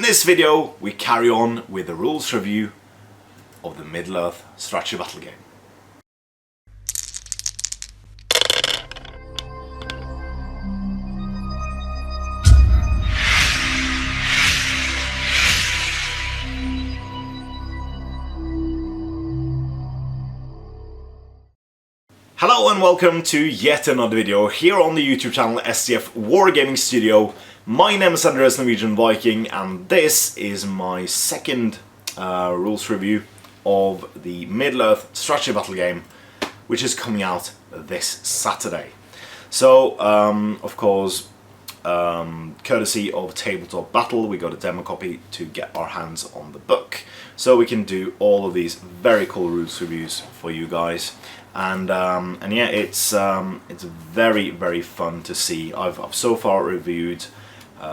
this video we carry on with the rules review of the Middle-earth strategy battle game. Hello and welcome to yet another video here on the YouTube channel SDF Wargaming Studio. My name is Andreas Norwegian Viking and this is my second rules review of the Middle-earth strategy battle game, which is coming out this Saturday. So, of course, courtesy of Tabletop Battle, we got a demo copy to get our hands on the book, so we can do all of these very cool rules reviews for you guys. And yeah, it's very fun to see. I've so far reviewed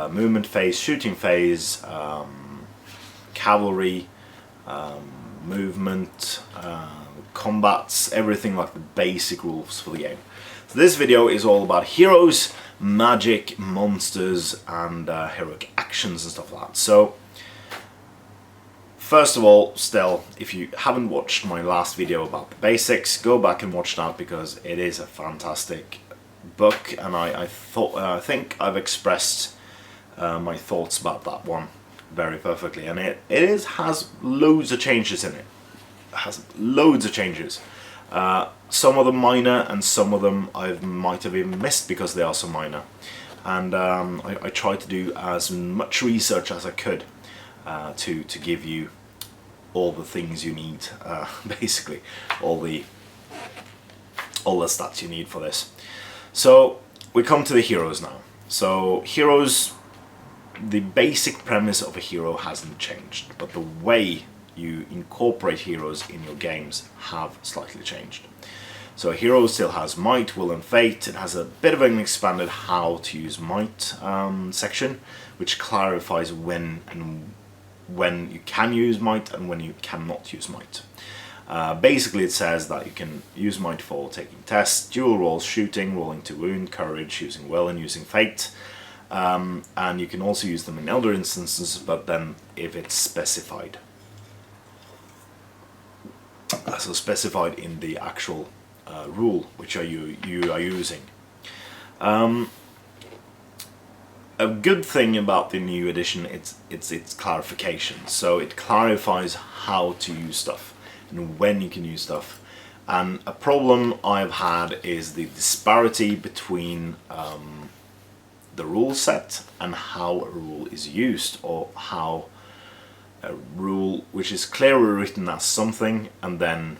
movement phase, shooting phase, cavalry, movement, combats, everything like the basic rules for the game. So this video is all about heroes, magic, monsters, and heroic actions and stuff like that. So first of all, still, if you haven't watched my last video about the basics, go back and watch that because it is a fantastic book, and I think I've expressed my thoughts about that one very perfectly, and it has loads of changes in it. It has loads of changes. Some of them minor, and some of them I might have even missed because they are so minor. And I tried to do as much research as I could to give you all the things you need, basically all the stats you need for this. So we come to the heroes now. So heroes, the basic premise of a hero hasn't changed, but the way you incorporate heroes in your games have slightly changed. So a hero still has might, will and fate. It has a bit of an expanded how to use might section, which clarifies when you can use might and when you cannot use might. Basically it says that you can use might for taking tests, dual rolls, shooting, rolling to wound, courage, using will and using fate. And you can also use them in other instances, but then if it's specified. So specified in the actual rule which you are using. A good thing about the new edition, it's its clarification. So it clarifies how to use stuff and when you can use stuff. And a problem I've had is the disparity between the rule set and how a rule is used, or how a rule which is clearly written as something and then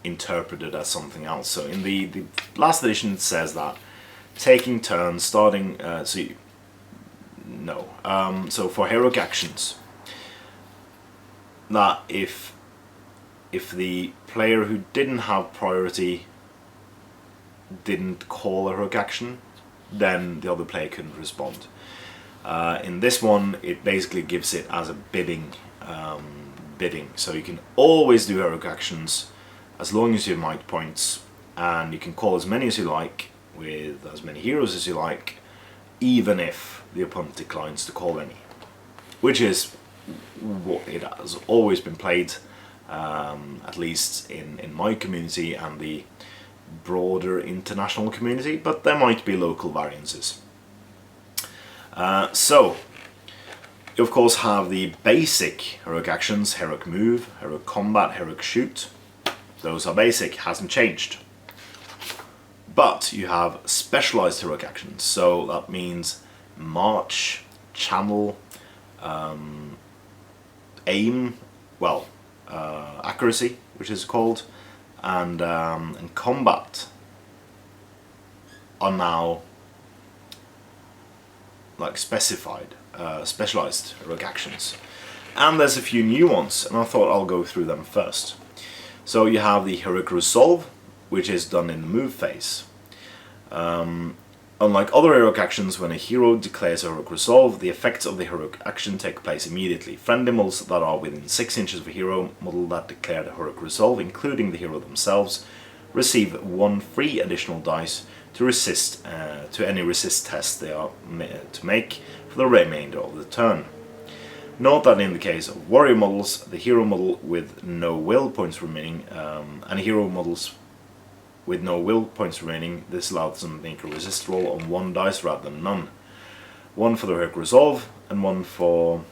interpreted as something else. So in the last edition it says that taking turns, starting so for heroic actions, that if the player who didn't have priority didn't call a heroic action, then the other player couldn't respond. In this one it basically gives it as a bidding, so you can always do heroic actions as long as you have might points, and you can call as many as you like with as many heroes as you like, even if the opponent declines to call any, which is what it has always been played, at least in my community and the broader international community, but there might be local variances. So you of course have the basic heroic actions: heroic move, heroic combat, heroic shoot. Those are basic, hasn't changed. But you have specialized heroic actions, so that means march, channel, aim, well, accuracy, which is called, and combat are now like specified, specialized heroic actions. And there's a few new ones, and I thought I'll go through them first. So you have the heroic resolve, which is done in the move phase. Unlike other heroic actions, when a hero declares a heroic resolve, the effects of the heroic action take place immediately. Friendly models that are within 6 inches of a hero model that declared a heroic resolve, including the hero themselves, receive 1 free additional dice to resist to any resist test they are to make for the remainder of the turn. Note that in the case of warrior models, the hero model with no will points remaining, and hero models with no will points remaining, this allows them to make a resist roll on 1 dice rather than none. 1 for the heroic resolve, and 1 for...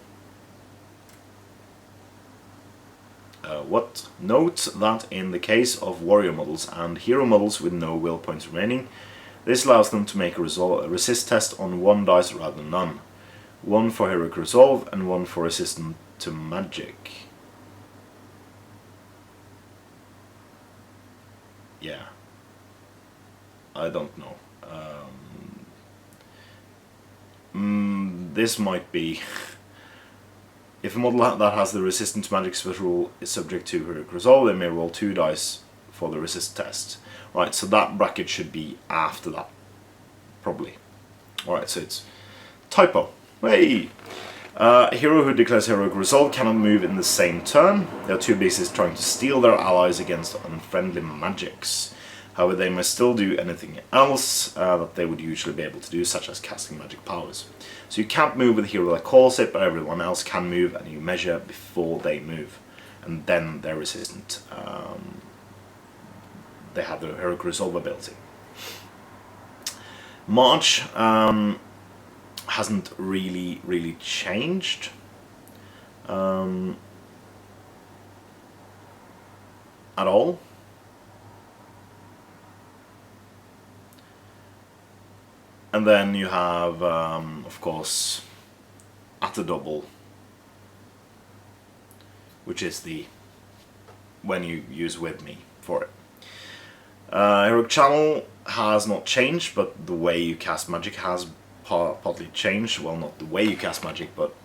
what? Note that in the case of warrior models and hero models with no will points remaining, this allows them to make a resist test on 1 dice rather than none. 1 for heroic resolve and 1 for resistance to magic. Yeah. I don't know. This might be... If a model that has the resistance to magic special rule is subject to heroic resolve, they may roll 2 dice for the resist test. Right, so that bracket should be after that, probably. Alright, so it's typo. Hey! A hero who declares heroic resolve cannot move in the same turn. They are too busy trying to steal their allies against unfriendly magics. However, they must still do anything else that they would usually be able to do, such as casting magic powers. So you can't move with a hero that calls it, but everyone else can move, and you measure before they move. And then they're resistant. They have the heroic resolve ability. March hasn't really changed. At all. And then you have, of course, at the double, which is the when you use with me for it. Heroic Channel has not changed, but the way you cast magic has partly changed. Well, not the way you cast magic, but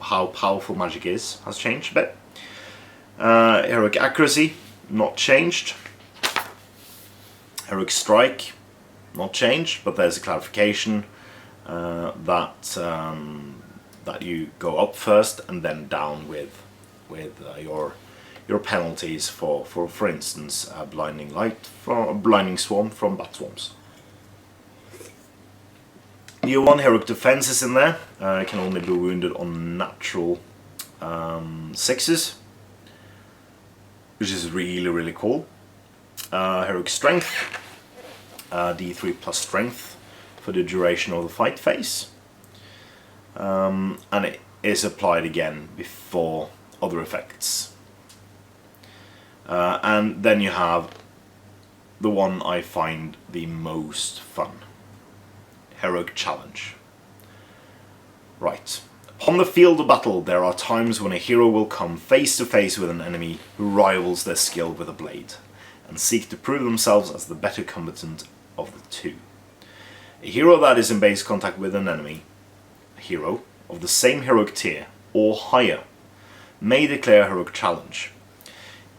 how powerful magic is has changed a bit. Heroic Accuracy, not changed. Heroic Strike, not changed, but there's a clarification that you go up first and then down with your penalties for instance, blinding light from blinding swarm from bat swarms. Year 1 heroic defense is in there. It can only be wounded on natural 6s, which is really cool. Heroic strength. D3 plus strength for the duration of the fight phase, and it is applied again before other effects. And then you have the one I find the most fun, Heroic Challenge. Right. Upon the field of battle, there are times when a hero will come face to face with an enemy who rivals their skill with a blade, and seek to prove themselves as the better combatant of the two. A hero that is in base contact with an enemy, a hero of the same heroic tier or higher, may declare a heroic challenge.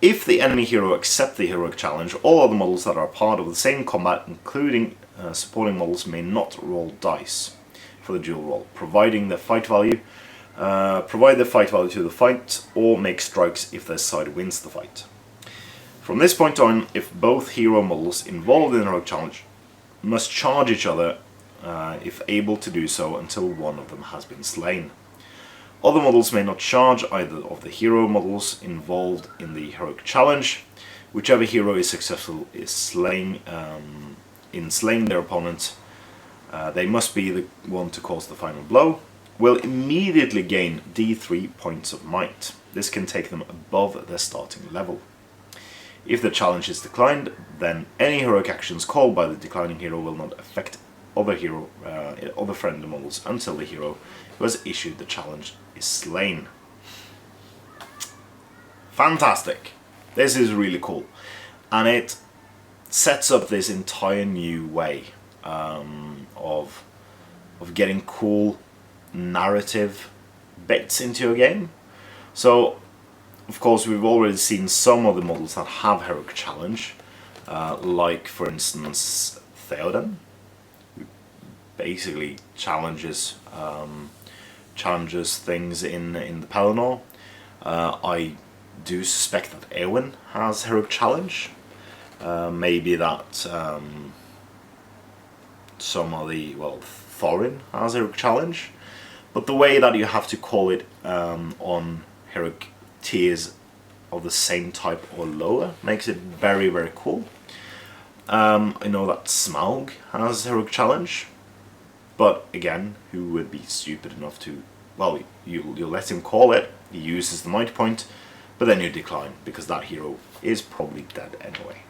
If the enemy hero accepts the heroic challenge, all other models that are part of the same combat, including supporting models, may not roll dice for the dual roll, providing the fight value, provide the fight value to the fight, or make strikes if their side wins the fight. From this point on, if both hero models involved in the heroic challenge must charge each other, if able to do so, until one of them has been slain. Other models may not charge either of the hero models involved in the heroic challenge. Whichever hero is successful in slaying their opponent, they must be the one to cause the final blow, will immediately gain D3 points of might. This can take them above their starting level. If the challenge is declined, then any heroic actions called by the declining hero will not affect other friendly models until the hero who has issued the challenge is slain. Fantastic! This is really cool, and it sets up this entire new way of getting cool narrative bits into your game. So, of course, we've already seen some of the models that have heroic challenge, like, for instance, Theoden, who basically challenges things in the Pelennor. I do suspect that Eowyn has heroic challenge. Maybe that some of the, well, Thorin has heroic challenge. But the way that you have to call it on heroic tiers of the same type or lower makes it very, very cool. I know that Smaug has heroic challenge, but again, who would be stupid enough to, well, you let him call it, he uses the might point, but then you decline, because that hero is probably dead anyway.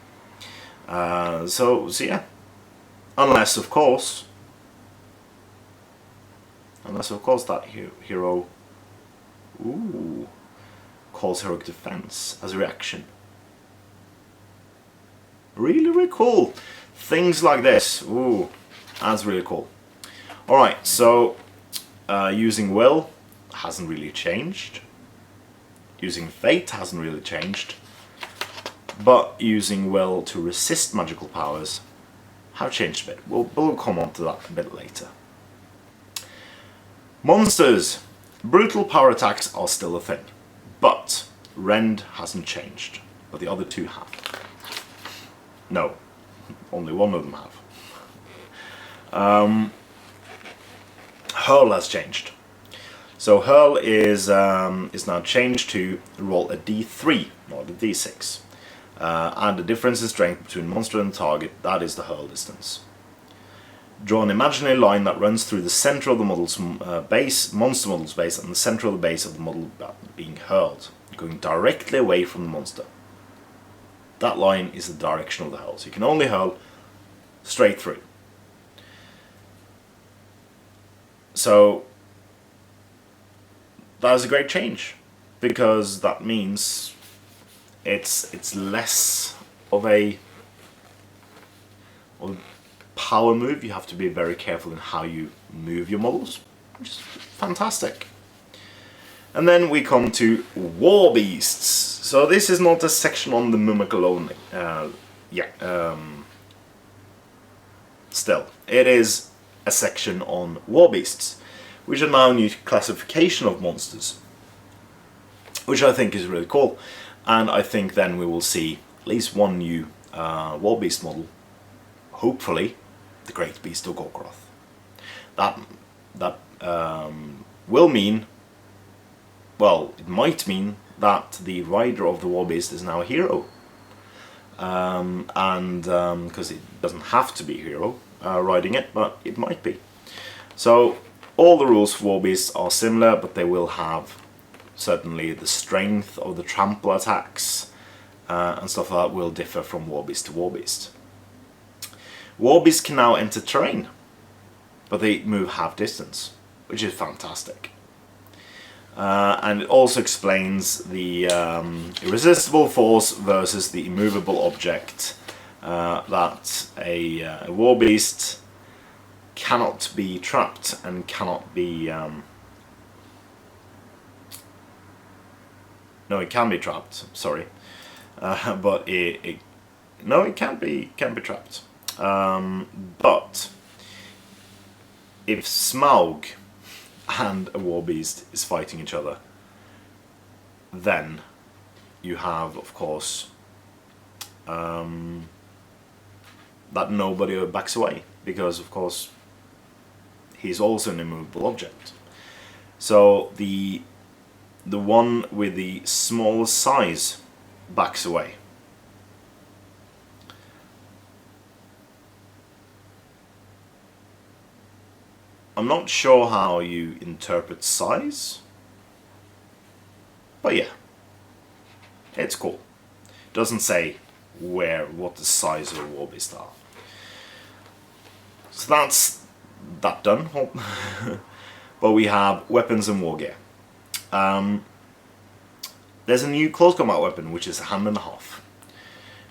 So yeah, unless of course that hero calls heroic defense as a reaction. Really, really cool. Things like this, ooh, that's really cool. Alright, so using will hasn't really changed. Using fate hasn't really changed. But using will to resist magical powers have changed a bit. We'll come on to that a bit later. Monsters. Brutal power attacks are still a thing. But Rend hasn't changed. But the other two have. No, only one of them have. Hurl has changed. So Hurl is now changed to roll a d3, not a d6. And the difference in strength between monster and target, that is the hurl distance. Draw an imaginary line that runs through the center of the model's monster model's base, and the center of the base of the model being hurled, going directly away from the monster. That line is the direction of the hurl, so you can only hurl straight through. So that is a great change, because that means it's less of a power move. You have to be very careful in how you move your models, which is fantastic. And then we come to War Beasts. So this is not a section on the Mimic alone. Still, it is a section on War Beasts, which are now a new classification of monsters, which I think is really cool. And I think then we will see at least one new War Beast model, hopefully the Great Beast of Gorgoroth. That will mean, well, it might mean that the rider of the War Beast is now a hero. Because it doesn't have to be a hero riding it, but it might be. So all the rules for War Beasts are similar, but they will have certainly the strength of the trample attacks and stuff like that will differ from War Beast to War Beast. War Beasts can now enter terrain, but they move half distance, which is fantastic. And it also explains the irresistible force versus the immovable object, that a War Beast cannot be trapped and cannot be... no, it can be trapped, sorry. But it can't be trapped. But if Smaug and a War Beast is fighting each other, then you have, of course, that nobody backs away, because, of course, he's also an immovable object. So the one with the smallest size backs away. I'm not sure how you interpret size, but yeah, it's cool. Doesn't say what the size of a War Beast are. So that's that done. But we have weapons and wargear. There's a new close combat weapon, which is a hand and a half,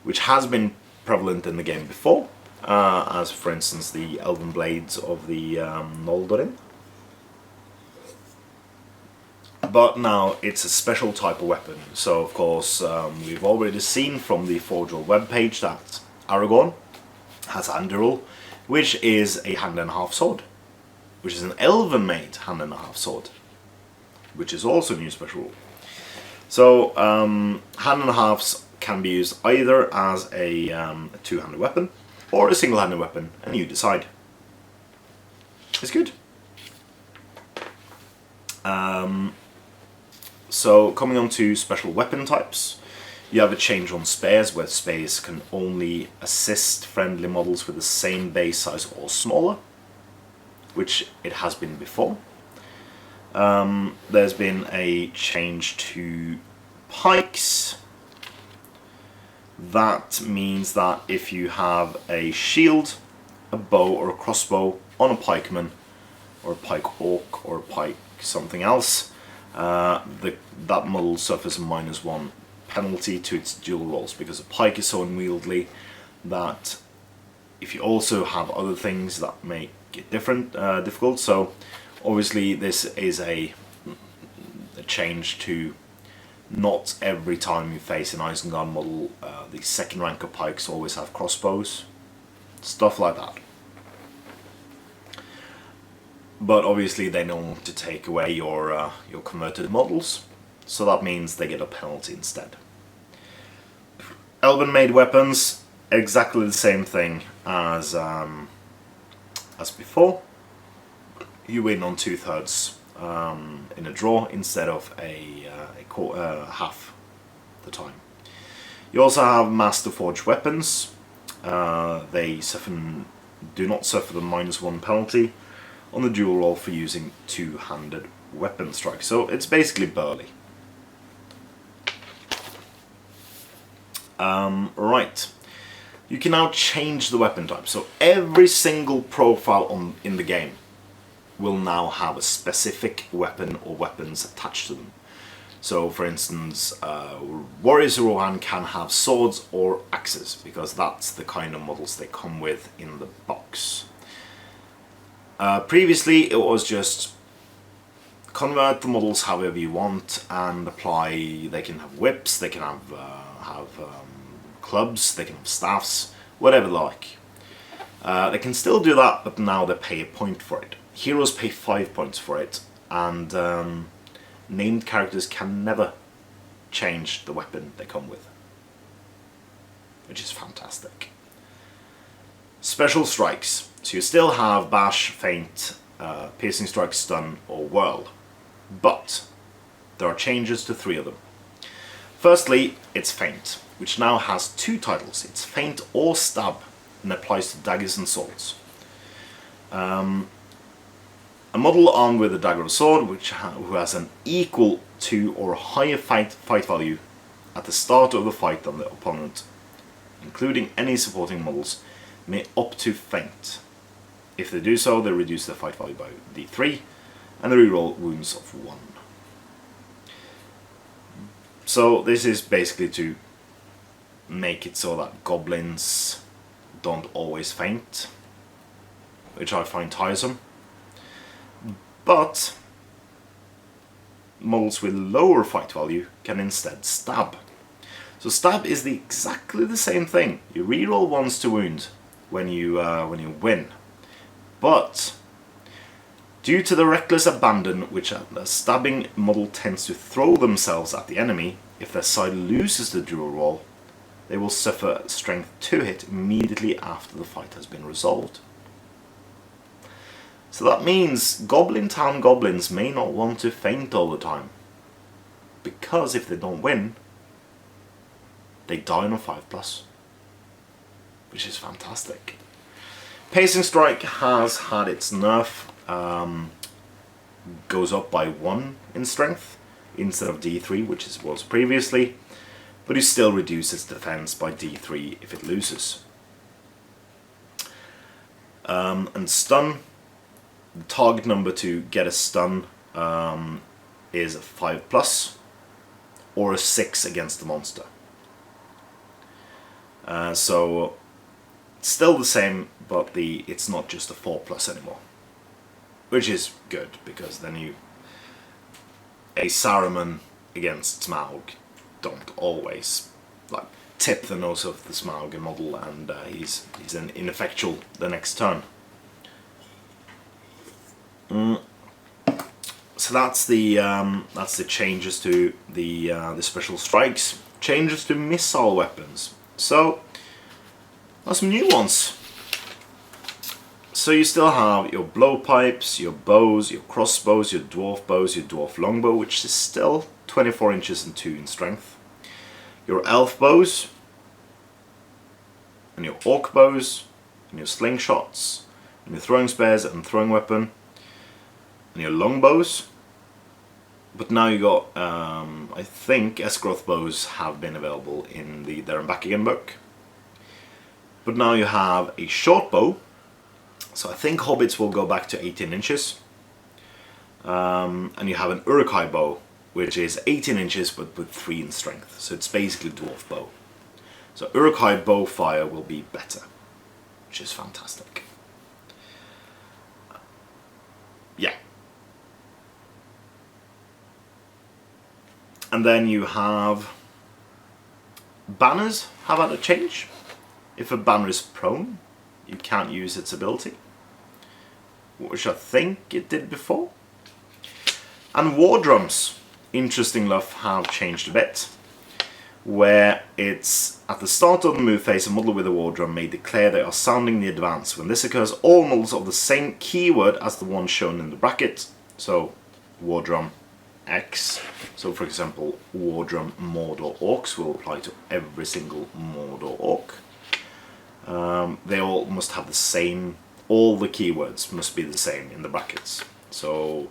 which has been prevalent in the game before. As for instance the Elven Blades of the Noldorin. But now it's a special type of weapon. So of course we've already seen from the Forge World webpage that Aragorn has Anduril, which is a hand and a half sword, which is an Elven made hand and a half sword, which is also a new special rule. So hand and a halves can be used either as a two-handed weapon or a single-handed weapon, and you decide. It's good. So coming on to special weapon types, you have a change on spares, where spares can only assist friendly models with the same base size or smaller, which it has been before. There's been a change to pikes. That means that if you have a shield, a bow or a crossbow on a pikeman, or a pike orc, or a pike something else, that model suffers a -1 penalty to its dual rolls, because a pike is so unwieldy that if you also have other things that make it difficult. So obviously this is a change to not every time you face an Isengard model, the second rank of pikes always have crossbows, stuff like that. But obviously they don't want to take away your converted models, so that means they get a penalty instead. Elven made weapons, exactly the same thing as before. You win on 2/3 in a draw instead of half the time. You also have Master Forge weapons. They do not suffer the -1 penalty on the dual roll for using two-handed weapon strike. So it's basically burly. Right. You can now change the weapon type. So every single profile in the game will now have a specific weapon or weapons attached to them. So for instance, Warriors of Rohan can have swords or axes, because that's the kind of models they come with in the box. Previously it was just convert the models however you want and apply. They can have whips, they can have clubs, they can have staffs, whatever they like. They can still do that, but now they pay a point for it. Heroes pay 5 points for it, and named characters can never change the weapon they come with, which is fantastic. Special strikes. So you still have Bash, Feint, Piercing Strike, Stun, or Whirl, but there are changes to 3 of them. Firstly, it's Feint, which now has 2 titles. It's Feint or Stab, and applies to daggers and swords. A model armed with a dagger or sword, who has an equal to or higher fight value at the start of the fight than the opponent, including any supporting models, may opt to Feint. If they do so, they reduce their fight value by d3, and they reroll wounds of 1. So this is basically to make it so that goblins don't always Feint, which I find tiresome. But models with lower fight value can instead stab. So stab is exactly the same thing. You reroll 1s to wound when you win. But due to the reckless abandon which a stabbing model tends to throw themselves at the enemy, if their side loses the dual roll, they will suffer strength 2 hit immediately after the fight has been resolved. So that means Goblin Town goblins may not want to Feint all the time, because if they don't win, they die on a 5+, which is fantastic. Piercing Strike has had its nerf, goes up by 1 in strength instead of d3, which it was previously, but it still reduces defense by d3 if it loses. And Stun, the target number to get a stun is a 5+, or a 6 against the monster. So it's still the same, but it's not just a 4+ anymore, which is good, because then a Saruman against Smaug don't always tip the nose of the Smaug model, and he's ineffectual the next turn. So that's the changes to the special strikes. Changes to missile weapons. So there's some new ones. So you still have your blowpipes, your bows, your crossbows, your dwarf longbow, which is still 24 inches and 2 in strength. Your elf bows, and your orc bows, and your slingshots, and your throwing spears and throwing weapon, and your longbows. But now you got, I think Esgroth bows have been available in the There and Back Again book. But now you have a short bow. So I think hobbits will go back to 18 inches. And you have an Uruk-hai bow, which is 18 inches but with 3 in strength. So it's basically dwarf bow. So Uruk-hai bow fire will be better, which is fantastic. Yeah. And then you have banners have had a change. If a banner is prone, you can't use its ability, which I think it did before. And war drums, interesting enough, have changed a bit, where it's at the start of the move phase, a model with a war drum may declare they are sounding the advance. When this occurs, all models of the same keyword as the one shown in the bracket, so war drum X, so for example war drum Mordor Orcs will apply to every single Mordor Orc. They all must have the same, all the keywords must be the same in the brackets. So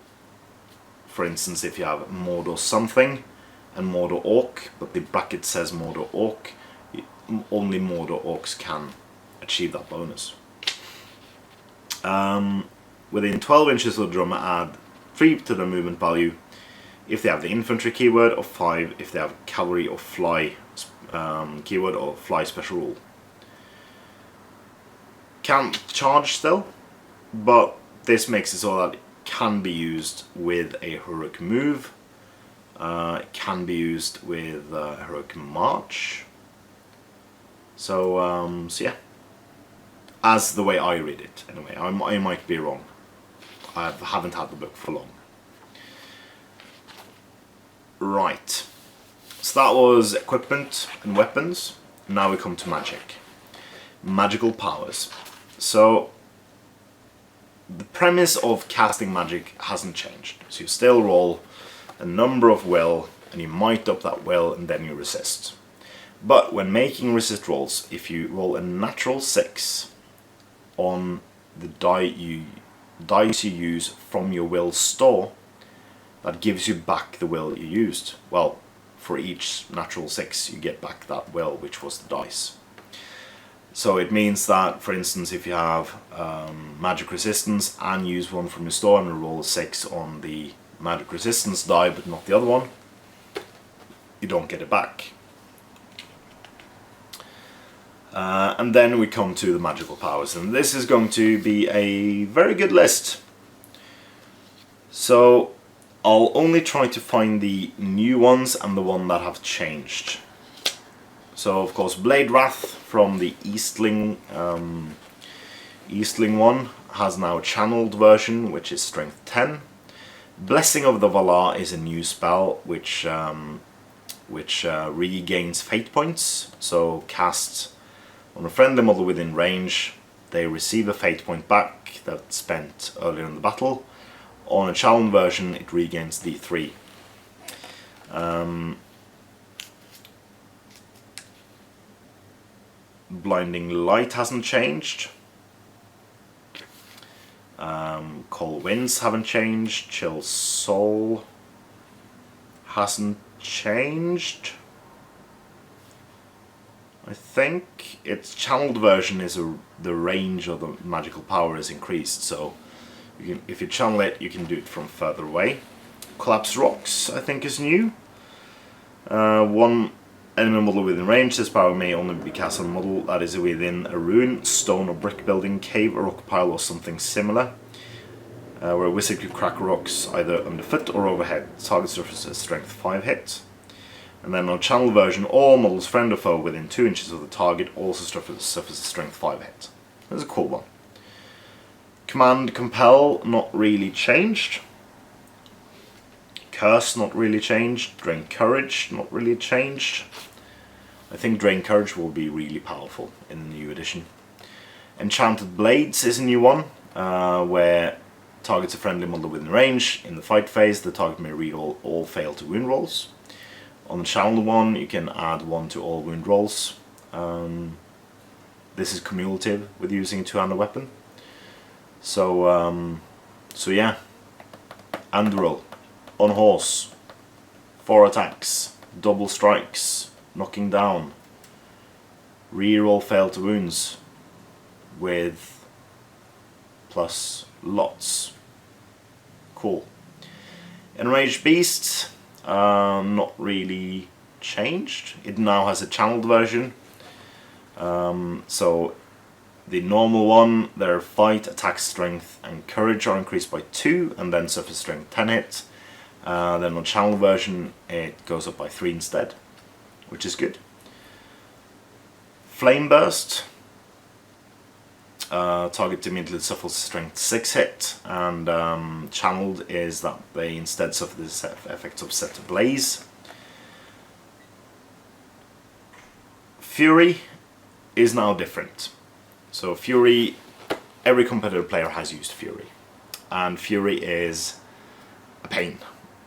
for instance, if you have Mordor something and Mordor Orc, but the bracket says Mordor Orc, only Mordor Orcs can achieve that bonus. Within 12 inches of the drum, add 3 to the movement value if they have the infantry keyword, or 5 if they have cavalry or fly keyword or fly special rule. Can't charge still, but this makes it so that it can be used with a heroic move. It can be used with heroic march. So yeah, as the way I read it anyway. I might be wrong. I haven't had the book for long. Right, so that was equipment and weapons. Now we come to magic. Magical powers. So the premise of casting magic hasn't changed. So you still roll a number of will, and you might up that will, and then you resist. But when making resist rolls, if you roll a natural 6 on the dice you use from your will store, that gives you back the will you used. Well, for each natural 6 you get back that will, which was the dice. So it means that, for instance, if you have magic resistance and use one from your store and roll a 6 on the magic resistance die but not the other one, you don't get it back. And then we come to the magical powers, and this is going to be a very good list. So I'll only try to find the new ones and the one that have changed. So of course Blade Wrath from the Eastling one has now a channeled version, which is strength 10. Blessing of the Valar is a new spell which regains fate points. So cast on a friendly model within range, they receive a fate point back that's spent earlier in the battle. On a challenge version, it regains D3. Blinding Light hasn't changed. Cold Winds haven't changed. Chill Soul hasn't changed. I think its channeled version is the range of the magical power is increased, so you can, if you channel it, you can do it from further away. Collapsed Rocks, I think, is new. One enemy model within range, this power may only be cast on a model that is within a ruin, stone or brick building, cave, or rock pile, or something similar. Where a wizard could crack rocks either underfoot or overhead. Target suffers a strength 5 hit. And then on channel version, all models, friend or foe, within 2 inches of the target also suffers a strength 5 hit. That's a cool one. Command Compel, not really changed. Curse, not really changed. Drain Courage, not really changed. I think Drain Courage will be really powerful in the new edition. Enchanted Blades is a new one, where targets a friendly model within range. In the fight phase, the target may reroll all fail to wound rolls. On the channel one, you can add 1 to all wound rolls. This is cumulative with using a two-handed weapon. So yeah. Anduril, on horse, 4 attacks, double strikes, knocking down, reroll fail to wounds with plus lots. Cool. Enraged Beasts, not really changed. It now has a channeled version. So the normal one, their fight, attack, strength and courage are increased by 2 and then suffer strength 10 hits. Then on channel version it goes up by 3 instead, which is good. Flame Burst, target immediately suffers strength 6 hit, and channeled is that they instead suffer the effects of set ablaze. Fury is now different. So Fury, every competitive player has used Fury, and Fury is a pain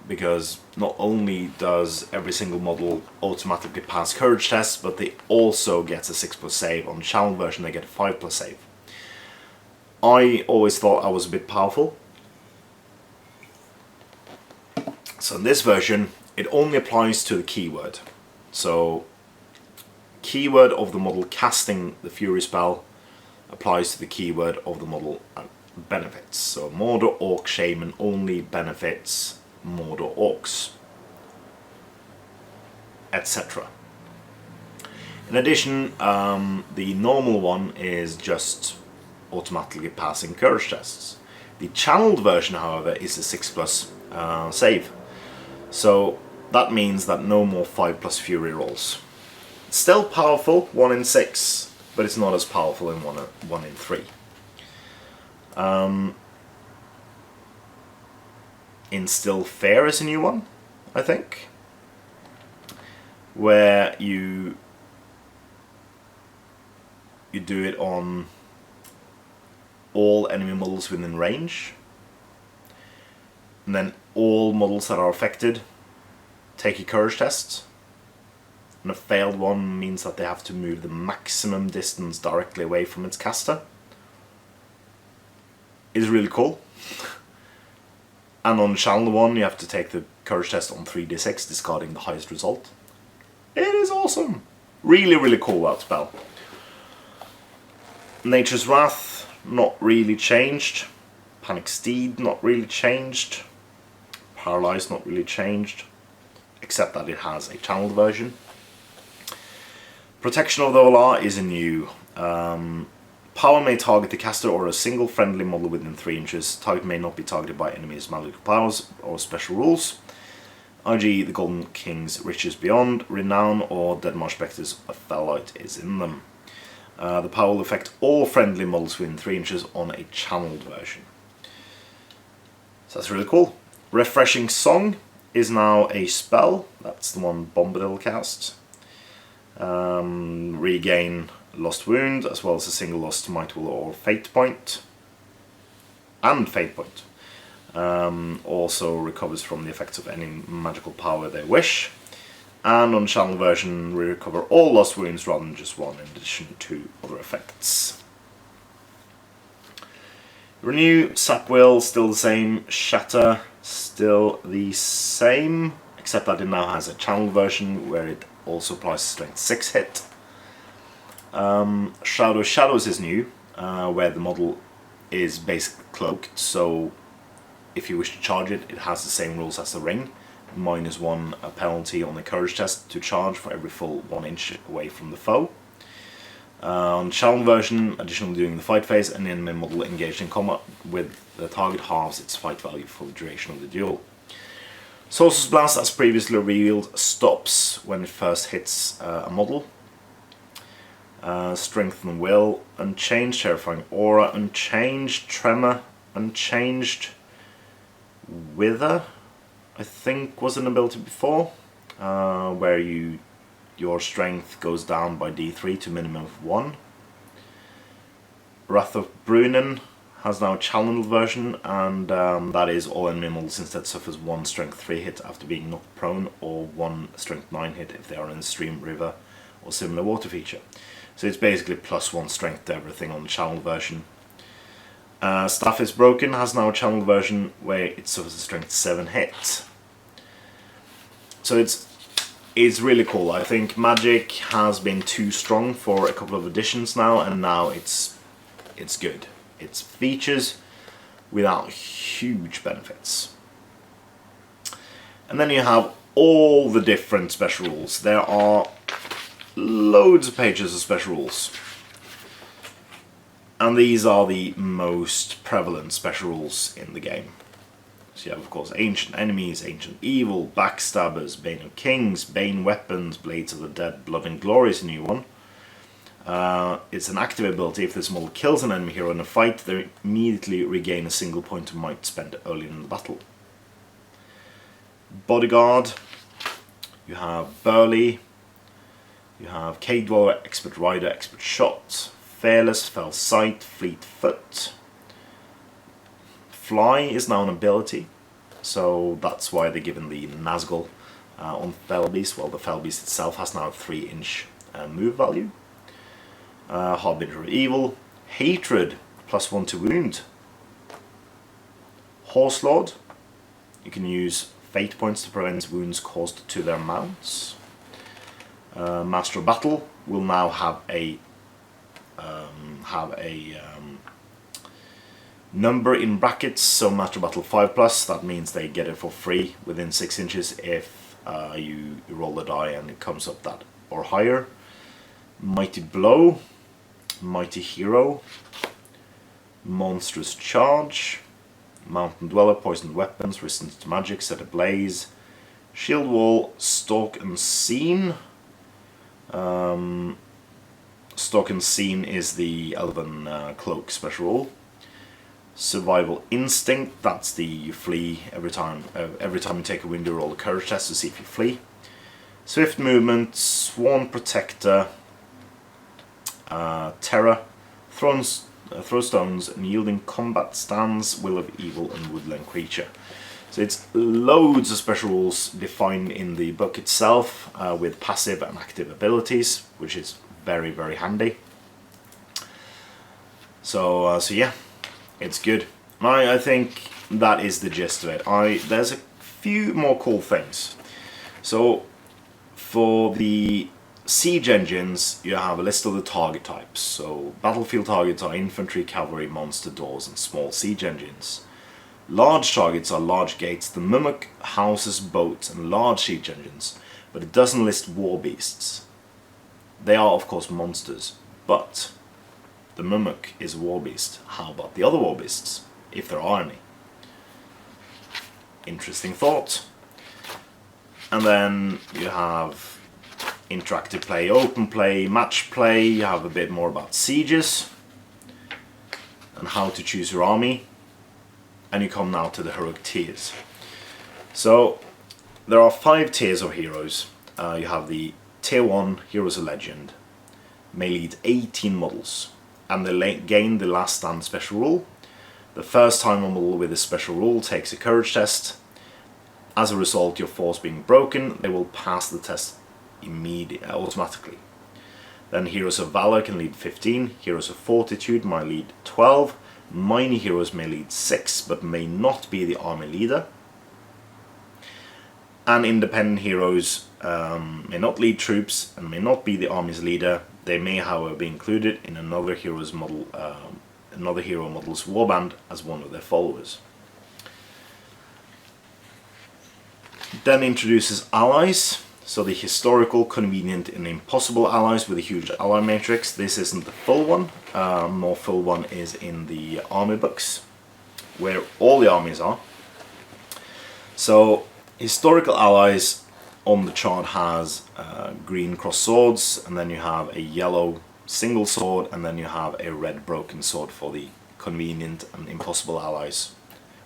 because not only does every single model automatically pass courage tests, but they also get a 6+ save. On the channel version they get a 5+ save. I always thought I was a bit powerful, so in this version it only applies to the keyword. So keyword of the model casting the Fury spell applies to the keyword of the model benefits. So Mordor Orc Shaman only benefits Mordor Orcs, etc. In addition, the normal one is just automatically passing courage tests. The channeled version, however, is a 6+ save. So that means that no more 5+ Fury rolls. It's still powerful, 1 in 6, but it's not as powerful in 1 in 3. Instill Fear is a new one, I think, where you do it on all enemy models within range, and then all models that are affected take a courage test. And a failed one means that they have to move the maximum distance directly away from its caster. It's really cool. And on channel 1 you have to take the courage test on 3d6, discarding the highest result. It is awesome! Really, really cool, that spell. Nature's Wrath, not really changed. Panic Steed, not really changed. Paralyzed, not really changed. Except that it has a channeled version. Protection of the Olar is a new. Power may target the caster or a single friendly model within 3 inches. Target may not be targeted by enemies' magical powers or special rules. i.e. the Golden King's Riches Beyond, Renown, or Deadmarsh Spectres of Fellite is in them. The power will affect all friendly models within 3 inches on a channeled version. So that's really cool. Refreshing Song is now a spell. That's the one Bombadil casts. Regain Lost Wound, as well as a single lost Might Will or Fate Point. And Fate Point. Also recovers from the effects of any magical power they wish. And on channel version we recover all lost wounds rather than just one, in addition to other effects. Renew, Sapwill, still the same. Shatter, still the same, except that it now has a channel version where it also applies strength 6 hit. Shadows is new, where the model is basically cloaked, so if you wish to charge it, it has the same rules as the ring. -1 a penalty on the courage test to charge for every full 1 inch away from the foe. On channel version, additionally during the fight phase, an enemy model engaged in combat with the target halves its fight value for the duration of the duel. Sorcerer's Blast, as previously revealed, stops when it first hits a model. Strength and Will, unchanged. Terrifying Aura, unchanged. Tremor, unchanged. Wither, I think was an ability before, where your strength goes down by d3 to minimum of 1. Wrath of Bruinen has now a challenged version, and that is all enemy models instead suffers 1 strength 3 hit after being knocked prone, or 1 strength 9 hit if they are in a stream, river or similar water feature. So it's basically +1 strength to everything on the channel version. Staff is Broken has now a channel version where it suffers a strength 7 hit. So it's really cool. I think Magic has been too strong for a couple of editions now, and now it's good. It's features without huge benefits. And then you have all the different special rules. There are loads of pages of special rules. And these are the most prevalent special rules in the game. So you have, of course, Ancient Enemies, Ancient Evil, Backstabbers, Bane of Kings, Bane Weapons, Blades of the Dead, Blood and Glory is a new one. It's an active ability. If this model kills an enemy hero in a fight, they immediately regain a single point of might spent early in the battle. Bodyguard, you have Burly, you have Cave Dweller, Expert Rider, Expert Shot, Fearless, Fell Sight, Fleet Foot. Fly is now an ability, so that's why they're given the Nazgul on Fellbeast, while the Fellbeast itself has now a 3-inch move value. Harbinger of Evil, Hatred, +1 to wound. Horse Lord, you can use fate points to prevent wounds caused to their mounts. Master of Battle will now have a number in brackets, so Master of Battle 5+, that means they get it for free within 6 inches if you roll the die and it comes up that or higher. Mighty Blow, Mighty Hero, Monstrous Charge, Mountain Dweller, Poisoned Weapons, Resistance to Magic, Set Ablaze, Shield Wall, Stalk Unseen. Stalk Unseen is the Elven Cloak special rule. Survival Instinct, that's the you flee every time you take a wind, you roll a courage test to see if you flee. Swift Movement, Sworn Protector, Terror, Throw Stones, and Yielding Combat Stance, Will of Evil, and Woodland Creature. So it's loads of special rules defined in the book itself with passive and active abilities, which is very, very handy. So yeah, it's good. I think that is the gist of it. There's a few more cool things. So for the siege engines, you have a list of the target types. So battlefield targets are infantry, cavalry, monster, doors, and small siege engines. Large targets are large gates, the mummock, houses, boats, and large siege engines, but it doesn't list war beasts. They are, of course, monsters, but the mummock is a war beast. How about the other war beasts, if there are any? Interesting thought. And then you have interactive play, open play, match play. You have a bit more about sieges and how to choose your army. And you come now to the heroic tiers. So there are 5 tiers of heroes. You have the tier 1 Heroes of Legend, may lead 18 models, and they gain the Last Stand special rule. The first time a model with a special rule takes a courage test. As a result, your force being broken, they will pass the test automatically. Then Heroes of Valor can lead 15, Heroes of Fortitude might lead 12, Minor Heroes may lead 6 but may not be the army leader. And independent heroes may not lead troops and may not be the army's leader. They may, however, be included in another hero model's warband as one of their followers. Then introduces allies. So the historical, convenient, and impossible allies with a huge ally matrix. This isn't the full one. More full one is in the army books, where all the armies are. So historical allies on the chart has green cross swords, and then you have a yellow single sword, and then you have a red broken sword for the convenient and impossible allies,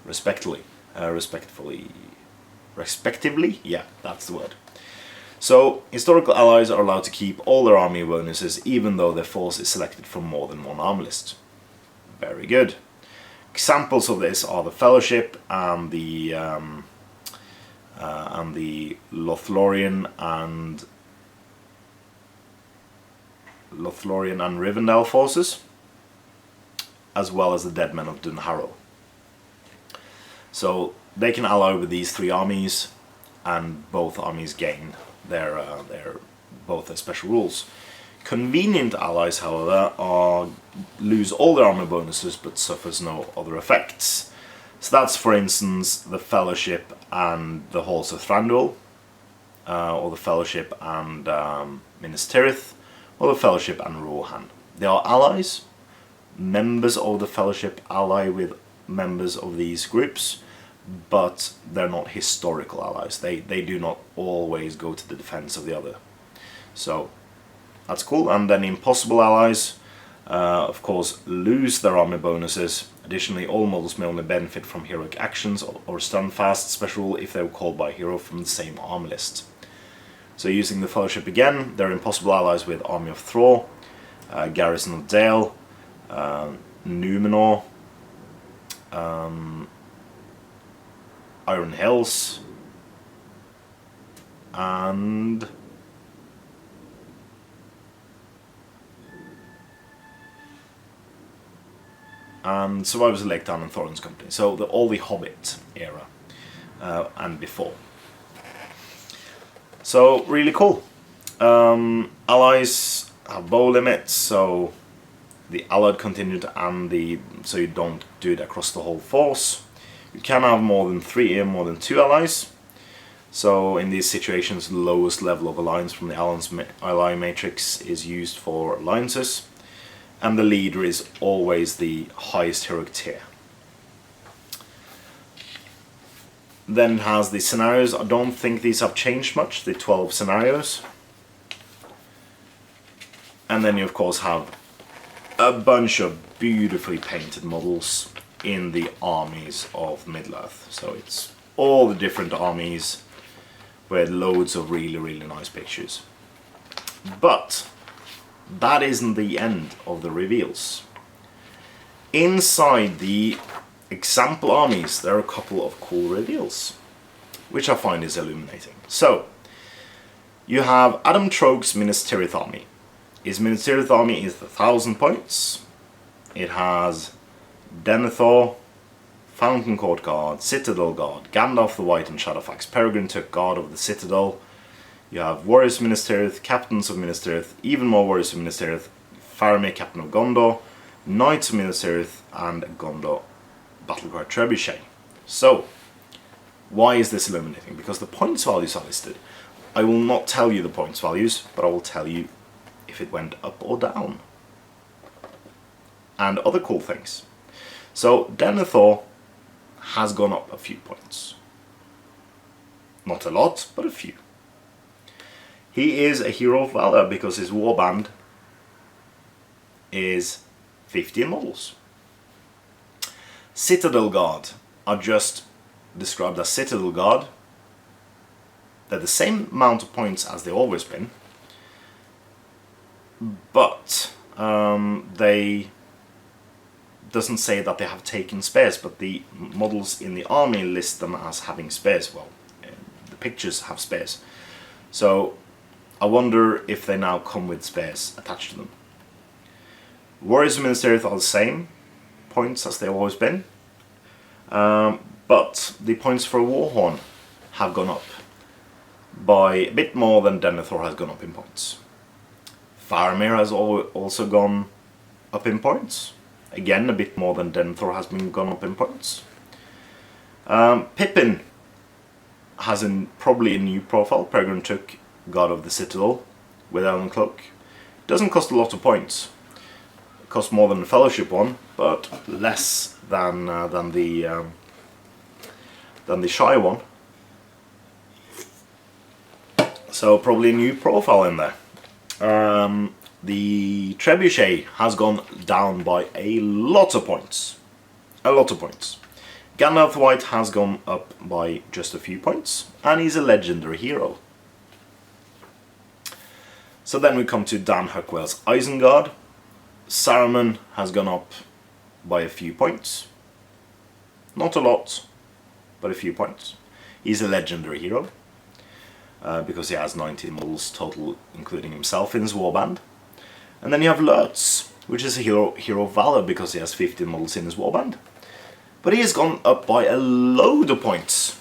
respectively. Yeah, that's the word. So, historical allies are allowed to keep all their army bonuses even though their force is selected from more than one army list. Very good. Examples of this are the Fellowship and the Lothlorien and Rivendell forces, as well as the Dead Men of Dunharrow. So they can ally with these three armies, and both armies gain their special rules. Convenient allies, however, lose all their armor bonuses but suffers no other effects. So that's, for instance, the Fellowship and the Halls of Thranduil, or the Fellowship and Minas Tirith, or the Fellowship and Rohan. They are allies. Members of the Fellowship ally with members of these groups, but they're not historical allies. They do not always go to the defense of the other. So that's cool. And then impossible allies, of course, lose their armor bonuses. Additionally, all models may only benefit from heroic actions or stun fast special rule if they were called by a hero from the same army list. So using the Fellowship again, they're impossible allies with Army of Thor, Garrison of Dale, Numenor, Iron Hills, and Survivors of Lake Town and Thorin's Company. So all the Hobbit era and before. So really cool. Allies have bow limits, so the allied contingent so you don't do it across the whole force. You can have more than 2 allies. So in these situations, the lowest level of alliance from the ally matrix is used for alliances, and the leader is always the highest heroic tier. Then it has the scenarios. I don't think these have changed much, the 12 scenarios. And then you of course have a bunch of beautifully painted models in the armies of Middle-earth. So it's all the different armies with loads of really nice pictures. But that isn't the end of the reveals. Inside the example armies, there are a couple of cool reveals, which I find is illuminating. So, you have Adam Troge's Minas Tirith army. His Minas Tirith army is 1,000 points. It has Denethor, Fountain Court Guard, Citadel Guard, Gandalf the White and Shadowfax, Peregrine Took, Guard of the Citadel. You have Warriors of Minas Tirith, Captains of Minas Tirith, even more Warriors of Minas Tirith, Faramir, Captain of Gondor, Knights of Minas Tirith, and Gondor Battlecry Trebuchet. So, why is this illuminating? Because the points values are listed. I will not tell you the points values, but I will tell you if it went up or down. And other cool things. So, Denethor has gone up a few points. Not a lot, but a few. He is a hero of valor because his warband is 15 models. Citadel Guard are just described as Citadel Guard. They're the same amount of points as they've always been, but they doesn't say that they have taken spares, but the models in the army list them as having spares. Well, the pictures have spares. So I wonder if they now come with spares attached to them. Warriors of Minas Tirith are the same points as they've always been, but the points for Warhorn have gone up by a bit more than Denethor has gone up in points. Faramir has also gone up in points. Again, a bit more than Denethor has gone up in points. Pippin has probably a new profile. Peregrine Took, God of the Citadel, with Elven Cloak. Doesn't cost a lot of points. It costs more than the Fellowship one, but less than the Shy one. So probably a new profile in there. The Trebuchet has gone down by a lot of points. A lot of points. Gandalf the White has gone up by just a few points, and he's a legendary hero. So then we come to Dan Huckwell's Isengard. Saruman has gone up by a few points. Not a lot, but a few points. He's a legendary hero, because he has 19 models total, including himself in his warband. And then you have Lurtz, which is a hero of valor, because he has 15 models in his warband. But he has gone up by a load of points.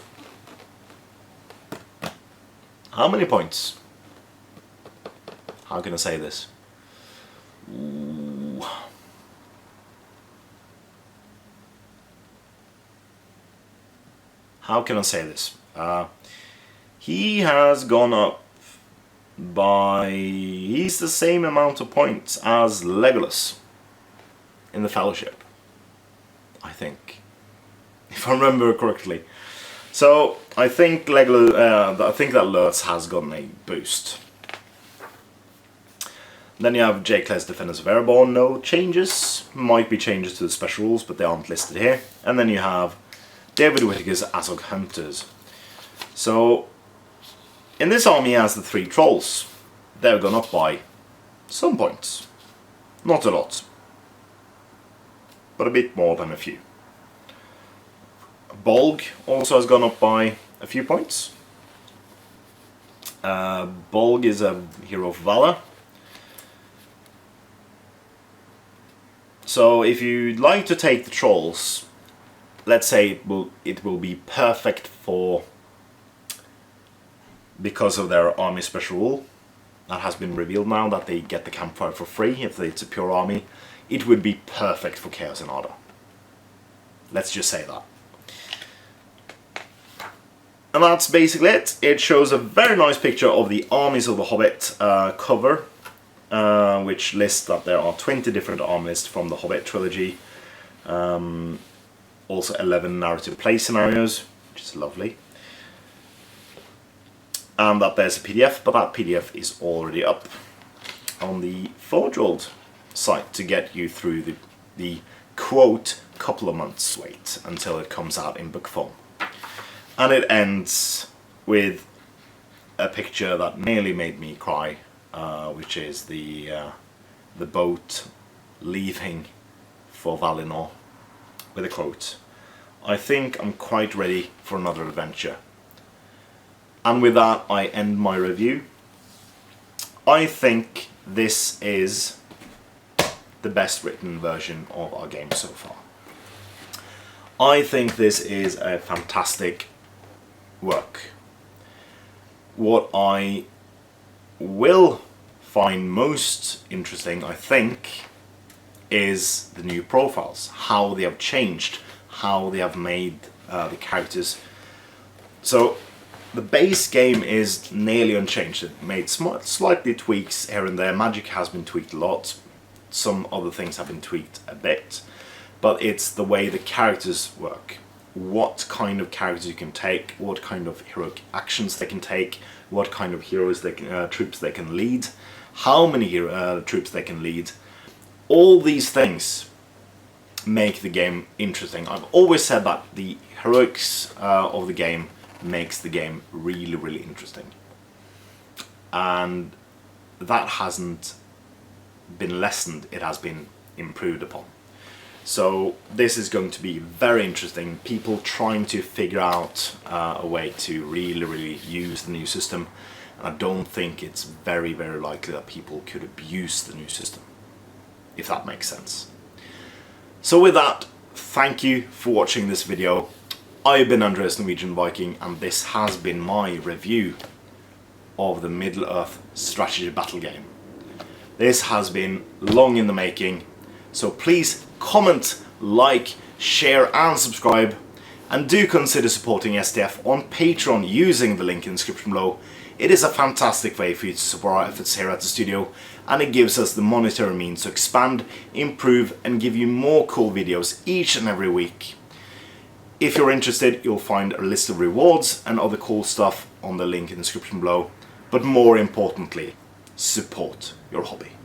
How many points? How can I say this? Ooh. How can I say this? He has gone up by... He's the same amount of points as Legolas in the Fellowship, I think, if I remember correctly. So I think that Lurtz has gotten a boost. Then you have J Class Defenders of Airborne, no changes. Might be changes to the special rules, but they aren't listed here. And then you have David Whittaker's Azog Hunters. So in this army he has the 3 trolls. They've gone up by some points. Not a lot, but a bit more than a few. Bolg also has gone up by a few points. Bolg is a hero of valor. So if you'd like to take the trolls, let's say it will be perfect for, because of their army special rule that has been revealed now, that they get the campfire for free if it's a pure army. It would be perfect for Chaos and Order. Let's just say that. And that's basically it. It shows a very nice picture of the Armies of the Hobbit cover, which lists that there are 20 different armies from the Hobbit trilogy. Also 11 narrative play scenarios, which is lovely. And that there's a PDF, but that PDF is already up on the Forge World site to get you through the quote couple of months wait until it comes out in book form. And it ends with a picture that nearly made me cry, which is the boat leaving for Valinor with a quote, "I think I'm quite ready for another adventure." And with that I end my review. I think this is the best written version of our game so far. I think this is a fantastic work. What I will find most interesting, I think, is the new profiles, how they have changed, how they have made the characters. So the base game is nearly unchanged. It made slightly tweaks here and there. Magic has been tweaked a lot, some other things have been tweaked a bit, but it's the way the characters work. What kind of characters you can take, what kind of heroic actions they can take, what kind of heroes troops they can lead, how many troops they can lead. All these things make the game interesting. I've always said that the heroics of the game makes the game really, really interesting. And that hasn't been lessened, it has been improved upon. So this is going to be very interesting. People trying to figure out a way to really, really use the new system. And I don't think it's very, very likely that people could abuse the new system, if that makes sense. So with that, thank you for watching this video. I've been Andreas Norwegian Viking, and this has been my review of the Middle-earth strategy battle game. This has been long in the making, so please comment, like, share and subscribe, and do consider supporting STF on Patreon using the link in the description below. It is a fantastic way for you to support our efforts here at the studio, and it gives us the monetary means to expand, improve and give you more cool videos each and every week. If you're interested, you'll find a list of rewards and other cool stuff on the link in the description below, but more importantly, support your hobby.